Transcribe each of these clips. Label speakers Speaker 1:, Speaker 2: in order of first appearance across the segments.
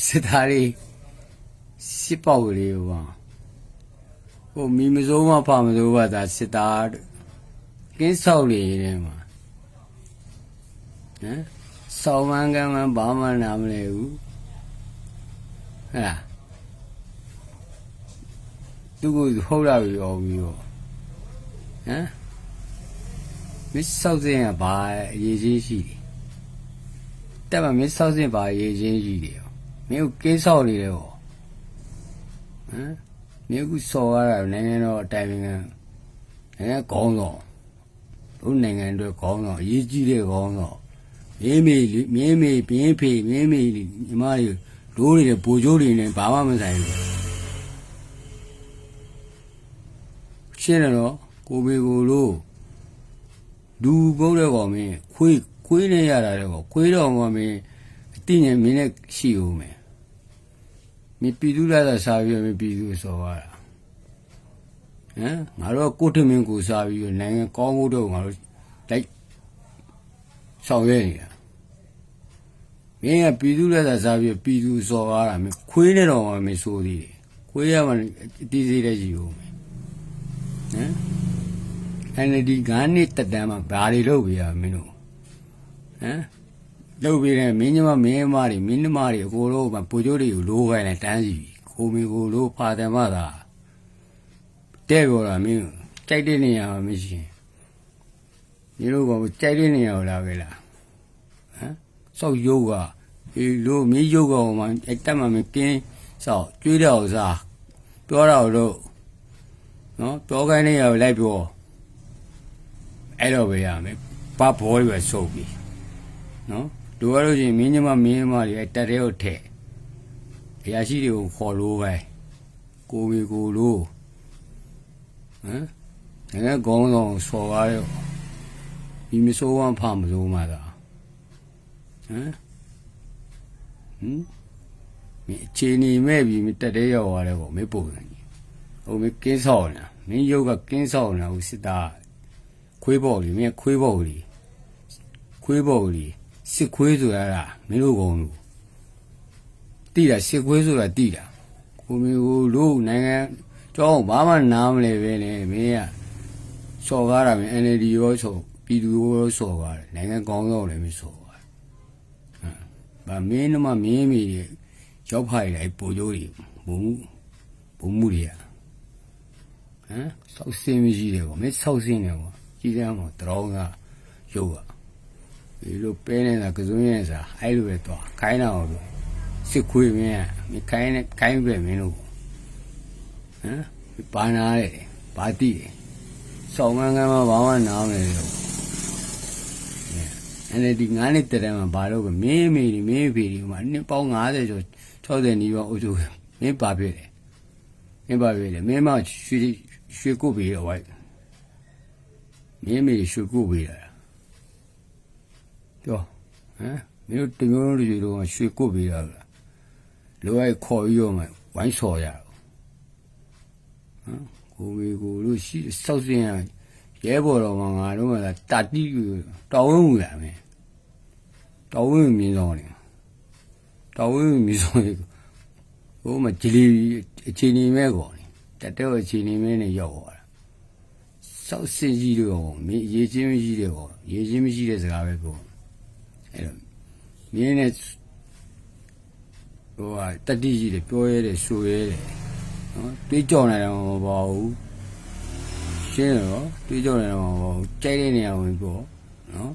Speaker 1: စစ်သားတွေစစ်ပေါက်တွေဟိုမိမစိုးမဖာမစိုးပါဒါစစ်သားကင်းဆောက်နေတယ်မှာဟမ်ဆောင်းမန်းကမ်းမန်းဘာမှနားမလဲဘူးဟဲ့လားသူကဟုတ်လာပြီရောပြီးတော့ဟမ်မစ်ဆောက်စင်ကဘာအရေးကြီးရှိတယ်တက်မမစ်ဆောက်စင်ဘာအရေးကြီးရှိတယ်မင်းကကင်းဆောက်နေတယ်ဟောဟမ်မင်းကစော်ရတာနိုင်ငံတော်အတိုင်ပင်ခံခေါင်းဆောင်တို့နိုင်ငံတွေခေါင်းဆောင်အရေးကြီးတဲ့ခေါင်းဆောင်မင်းမေပြင်းဖေမင်းမေညီမတွေဒိုးတွေနဲ့ဗိုလ်ချုပ်တွေနဲ့ဘာမှမဆိုင်ဘူးရှင်းတယ်နော်ကိုဘေကိုလို့လူကုန်းတဲ့ကောင်မင်းခွေးနဲ့ရတာတဲ့ကောင်ခွေးတော်ကမင်းအတိညာမင်းနဲ့ရှိဦးမယ်မင်းပြည်သူလာတာစားပြီးမင်းပြည်သူစော်ရတာဟမ်ငါတို့ကိုထမင်းကိုစားပြီးနိုင်ငံကောင်းဖို့တော့ငါတို့လိုက်ဆောင်ရွက်နေတာမင်းကပြည်သူလာတာစားပြီးပြည်သူစော်ရတာမင်းခွေးနဲ့တော့မင်းဆိုးသေးတယ်ခွေးရမှအတိစိတ်တဲ့ရှိဦးမယ်ဟမ်NLD ကနေ့တက်တမ်းမှာဘာတွေလုပ်ပြရမင်းတို့ဟမ်လုပ်ပြတယ်မင်းညီမမင်းမတွေမင်းနှမတွေအကိုတို့ကပူကျိုးတွေကိုလိုးခိုင်းတယ်တန်းစီကိုမီကိုလိုးဖာတယ်မသာတဲ့ပြောတာမင်းကြိုက်တဲ့နေရာမှာမရှိရင်ဒီလိုကကြိုက်တဲ့နေရာကိုလာခဲ့လားဟမ်စောက်ရုပ်ကဒီလိုမင်းရုပ်ကောင်မှအဲ့တက်မှမကင်းစောက်ကျွေးတော့စားပြောတော့လို့နော်ပြောခိုင်းနေရလိုက်ပြောအဲ့တော့ပဲရမယ်ဘာဘောတွေပဲစုပ်ပြီနော်လူရလို့ချင်းမင်းညီမတွေအဲ့တက်တဲ့ကိုထည့်အရာရှိတွေကိုခေါ်လို့ပဲကိုဝေကိုလို့ဟမ်နိုင်ငံကောင်းဆောင်ဆော်ကားရောဒီမစိုးဝမ်းဖမစိုးမှသာဟမ်မင်းအခြေအနေမဲ့ပြီးမတက်တဲ့ရောက်သွားတယ်ပေါ့မင်းပုံစံကြီးဟိုမင်းကင်းဆောက်နေတာမင်းရုပ်ကကင်းဆောက်နေတာဟိုစစ်သားခွေးပေါ်လီမင်းခွေးပေါ်လီစစ်ခွေးဆိုရတာမင်းတို့ကောင်လို့တိတာစစ်ခွေးဆိုတာတိတာကိုမျိုးကိုလို့နိုင်ငံကြောင်းဘာမှနားမလဲပဲလေမင်းကစော်ကားတာမင်း NLD ရောဆိုပြည်သူရောစော်ကားတယ်နိုင်ငံကောင်းတော့လည်းမစော်ကားဗာမင်းတို့မှမင်းမီရောက်ဖိုင်လိုက်ပို့ကြိုးတွေဘုံမှုတွေကဟမ်စောက်စင်းမရှိတယ်ကောမင်းစောက်စင်းတယ်ကောကြီးစမ်းမတရောင်းကရုပ်ကဒီလိုပဲနေတာကစုံရဲ့စားအဲ့လိုပဲတော့ခိုင်းတာတော့စစ်ခွေးမင်းခိုင်းပဲမင်းတို့ဟမ်ဘာနာလဲဘာတိတယ်စောင်းမန်းကမ်းမှာဘာမှနားမလဲလို့အဲ့ဒီငါးနှစ်တည်းမှာဘာလို့ကမင်းမေဒီမင်းဖေဒီမှာနှစ်ပေါင်း50ကျော်60နီးပါးအုပ်စုမင်းပါပြည့်တယ်မင်းမရွှေကုတ်ပြီးတော့ဝိုက်မင်းမေရွှေကုတ်ပြီးတာပြောဟမ်မင်းတို့တမျိုးလူတွေတော့ရွှေကုတ်ပြီးတာလိုလိုက်ခေါ်ပြီးတော့မှဝိုင်းဆော်ရကိုဝေကိုလို့ရှိစောက်စင်းရဲဘော်တော်မှာငါတို့ကတာတိတော်ဝင်းမူရမယ်တော်ဝင်းမြင်းဆောင်တယ်တော်ဝင်းမြင်းဆောင်ဟိုမှာဂျီလီအချိန်နေမဲ့ကောတက်တဲ့အချိန်နေမဲ့နဲ့ရောက်သွားတာစောက်စင်းကြီးတော့မင်းရေးချင်းမရှိတဲ့ကောရေးချင်းမရှိတဲ့စကားပဲကောအဲ့တော့မင်းနဲ့ဟိုကတတိကြီးတွေပြောရဲတယ်ဆိုရဲတယ်နော်တွေးကြော်နေတယ်မပေါ့ဘူးရှင်းတော့တွေးကြော်နေတယ်မပေါ့ဘူးကြိုက်တဲ့နေရာဝင်ပေါ့နော်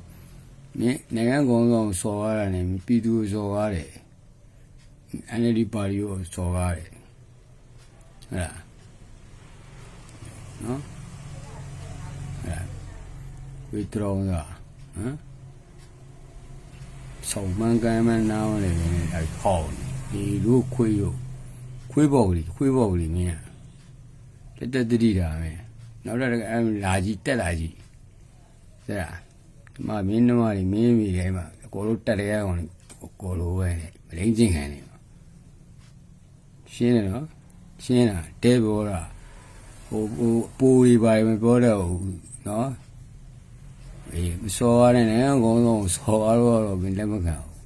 Speaker 1: မင်းနိုင်ငံကောင်းဆောင်စော်ရတာနဲ့ပြည်သူစော်ရတယ်NLD ပါတီကိုစော်ရတယ်ဟုတ်လားနော်အဲ့ဝိတရောင်းကဟမ်ဆောင်းမန်းကမ်းမနားလေအဲ့ဟောဒီလိုခွေးပေါ်ကြီးမင်းတက်တတိတာပဲနောက်တော့လာကြီးတက်လာကြီးတဲ့မမင်းနှမတွေမင်းမိတွေမှာအကိုတို့တက်ရအောင်ကိုလိုပဲမလိမ့်ကျင်ခံနေရှင်းတယ်နော်ရှင်းတာတဲပြောတာဟိုပိုးတွေပါမပြောတော့ဘူးနော်အေးမစော်ရတဲ့နိုင်ငံကောင်းဆုံးစော်ရတော့မင်းလက်မခံဘူး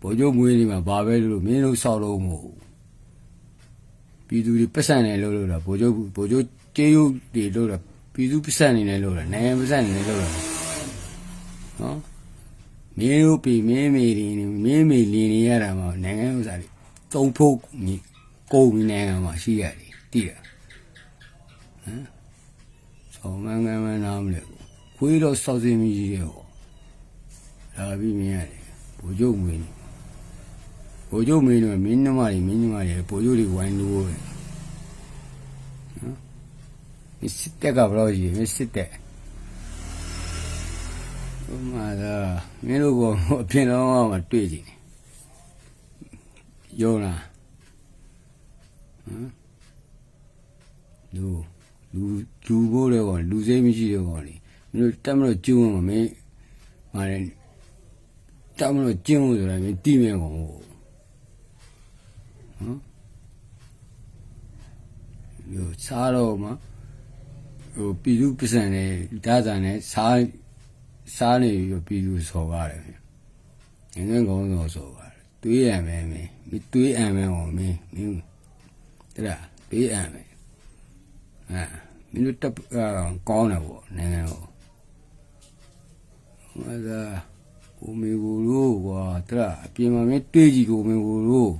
Speaker 1: ဗိုလ်ချုပ်မွေးနေမှာဘာပဲလို့မင်းတို့ဆောက်လို့မဟုတ်ပြည်သူတွေပတ်စံနေလို့တာဗိုလ်ချုပ်ကျေးရုပ်တွေလို့တာပြည်သူပတ်စံနေတယ်လို့တာနိုင်ငံပတ်စံနေတယ်လို့တာနော်မင်းတို့ပြည်မင်းမေတွေမင်းမေလင်းနေရတာမှာနိုင်ငံဥစ္စာတွေသုံးဖို့ကုန်ပြီးနိုင်ငံမှာရှိရတယ်တည်ရဟမ်ဆောင်းမန်းနားမလဲခွေးတော့စောက်စင်းကြီးရဲ့ဟောလာပြီးမြင်ရတယ်ဗိုလ်ချုပ်မွေးနေဗိုလ်ချုပ်မင်းတို့မင်းနှမတွေဗိုလ်ချုပ်တွေဝိုင်းလို့နော်ဒီစစ်တက်ကဘယ်လိုကြီးလဲစစ်တက်ဟိုမှာသာမင်းတို့ကအပြင်တော့မှတွေ့ကြည့်ရောလားဟမ်လူဘိုးလည်းကောလူစိမ်းမရှိတော့ကောလေမင်းတို့တက်မလို့ကျုံးမှာမင်းမာတယ်တက်မလို့ကျုံးဆိုတာမင်းတီးမြဲကောင်ဟုတ်ယောစားတော့မှဟိုပြည်သူပစံနဲ့ဓာတ်ဆန်နဲ့စားနေပြီးပြည်သူဆော်ပါတယ်ငငယ်ကောင်းတော့ဆော်ပါတယ်တွေးရမယ်မင်းတွေးအံမယ်ဟောမင်းတဲ့လားတွေးအံမယ်မင်းတို့တက်ကောင်းတယ်ပေါ့နိုင်ငံဟောဟောဒါကိုမေကိုလို့ကွာတဲ့လားအပြင်မှာမင်းတွေးကြည့်ကိုမေကိုလို့